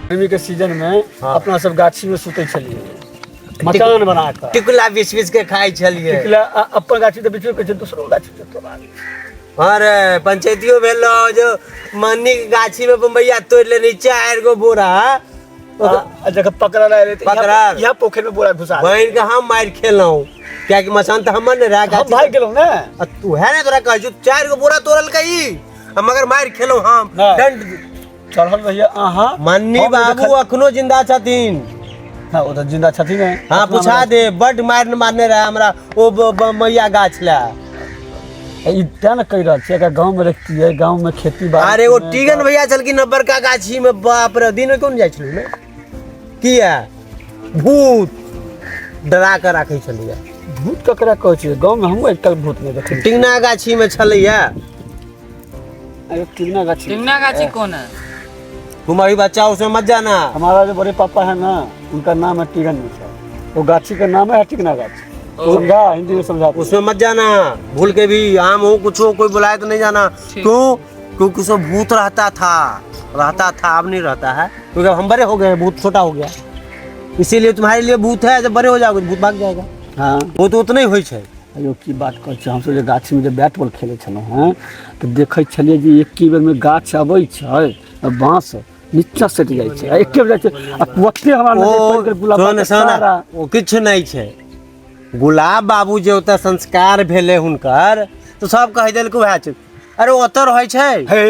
गर्मी के सीजन में अपना सब गाछी में सुते छलिए, मकान बना कर टिकुला बीछ बीछ के खाई छलिए। टिकुला अपन गाछी तो बिछो के दूसरो गाछी तो तोड़ा। अरे पंचायतियों भेलो जो मन्नी के गाछी में बम्बैया तोड़ लेनी 4 गो बोरा जगह पकड़ा रहे थे पकड़ा यहाँ पोखर में बोरा घुसा बहन के हम मार खेलौ क्या कि मसान त हमर ने रह हम भाग गेलौ ना। तू है ना तोरा कह जो 4 गो बोरा तोड़ल कई हम मगर मार खेलौ हम दंड चढ़ल भैया। आहा मन्नी बाबू अखनो जिंदा छथिन। हां ओ त जिंदा छथिन। हां पूछा दे बड मारने रहा हमरा ओ मैया गाछ ला ई त न कह रहल छै गांव में रखती है, गांव में खेती बाड़ी। अरे वो टीगन भैया चल की नंबर का गाछी में बाप रे दिन में कौन जाय छलु ने किया भूत डरा कर राखै छलिए। भूत ककरा कहै छै गांव में हम एकटा भूत नहीं देखै। टिंगना गाछी में छलैया। अरे टिंगना गाछी कौन है? तुम अभी बच्चा उसमें मत जाना। हमारा जो बड़े पापा है ना उनका नाम है टिगन मिश्रा, वो गाछी का नाम है टिंगना गाछी। समझा? हिंदी में समझा। उसमें मत जाना भूल के भी। आम हो कुछ हो कोई बुलाए तो नहीं जाना। क्यों? क्योंकि उसमें भूत रहता था अब नहीं रहता है क्योंकि हम बड़े हो गए, भूत छोटा हो गया। इसीलिए तुम्हारे लिए भूत है, जब बड़े हो जाओगे भूत भाग जाएगा। हाँ वो तो उतना ही होइ छै। अयो की बात कहै छै, हम सब जे गाछी में जे बैट बॉल खेले छलौ हैं तो देखै छलिए जे एक बेर में गाछ आबै छै बांस नीचा सट जाइ छै, एके बेर जाइ छै आ तुरंते हमरा नजर पड़ गुलाब सोना सोना ओ किछ नहीं छै। गुलाब बाबू जे ओता संस्कार भेले हुनकर तो सब कह देल को छै। अरे ओतर रहै छै हे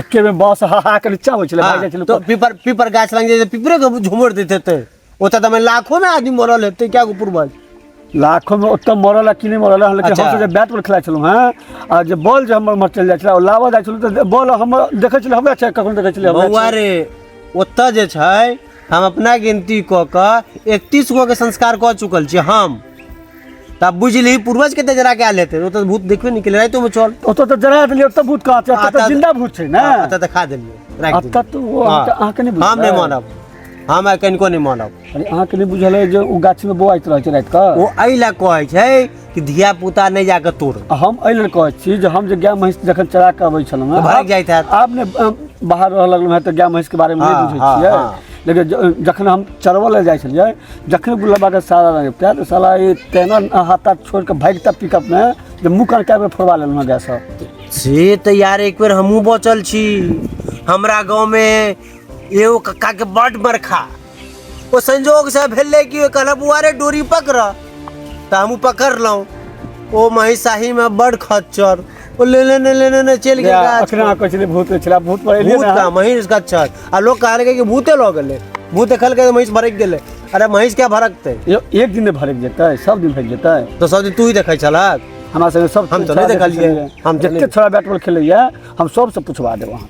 एके बेर बांस हा के नीचा होइ छले भाग जाइ छले। तो पीपर गाछ लग जे पीपरे के झुमर देते थे ओता त में लाखों में आदमी मरल हेते क्या को पूर्वज लाखों में ओत मरल है कि नहीं मरल है। लेकिन हम जब बैट बॉल खेलाइ छलौ हैं आ जे बॉल जे हमर चल जाइ छले लावा जाइ छलौ त बॉल हम देखै छले हमरा छै कखन देखै छले बउआ रे ओत जे छै हम अपना गिनती क के 31 गो के संस्कार क चुकल छी हम। तब बुझली पूर्वज के जरा के लेते ओत भूत देखबे निकले रातो में चल ओत त जरा देलिए ओत भूत कहां छै? ओत जिंदा भूत छै ना। ओत त खा देलिए राख ओत तो वो आंख के नहीं बुझल। हम नहीं मानब, हम कनिको नहीं मानब। अरे आंख नहीं बुझल है जो गाछी में बोआइत रहै छै रात का। वो एइ ला कहै छै कि धिया पुता नहीं जाके तोड़। हम एइ ला कहै छी जे हम जे गाय महिष जखन चरा के आबै छलौ हैं भाग जाइत है। आप ने बाहर रह लगलौ हैं त गाय महिष के बारे में नहीं बुझै छियै। लेकिन जखन हम चरवा ले जाइ छलिए जखन गुलाबा के सारा रंग त साला ये तेना हाथ छोड़ के भागता पिकअप में जे मुंह कान के फोड़वा लेलौ गैस से। त यार एक बेर हमहू बचल छी। हमरा गांव में एगो कक्का के बड बरखा वो संजोग से भेले कि कहला बुआ रे डोरी पकड़ त हमहू पकड़लौ। ओ महिषाही में बड खच्चर ओ लेने चल गया। अखना कहले भूत छला भूत पड़े भूत का महिष खच्चर आ लोग कहले कि भूते लग गेले भूत देखल के महिष भरक गेले। अरे महिष क्या भरकते? एक दिन में भरक जेतै, सब दिन भरक जेतै। तो सब दिन तू ही देखै छलक? हमरा संगे सब हम तो नहीं देखलिए। हम जते छोड़ा बैट बॉल खेलैया हम सब से पूछवा देब वहां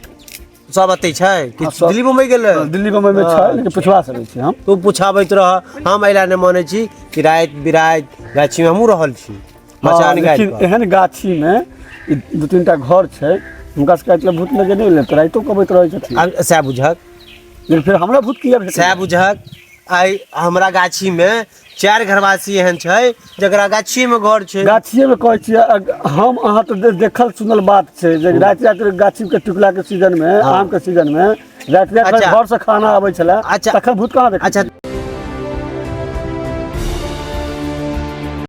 सब अतै छै कि दिल्ली मुंबई गेले? दिल्ली मुंबई में छै लेकिन पूछवा सकै छी हम। तू पूछाबैत रह। हम एला ने माने छी कि रात बिरात गाछी में हमहू रहल छी मचान गाछ पर। एहन गाछी में 2-3 टा घर छै हुनका से कहले भूत लगे नहीं ले रातो कबैत रहै छथिन। अब सै बुझक लेकिन फिर हमरा भूत किया भेटै? सै बुझक आई हमरा गाछी में 4 घरवासी एहन छै जकरा गाछी में घर छै। गाछी में कहै छी हम अहाँ तो देखल सुनल बात छै जे रात गाछी के टिकुला के सीजन में आम के सीजन में रात घर से खाना आबै छले तखन भूत कहां देखै? अच्छा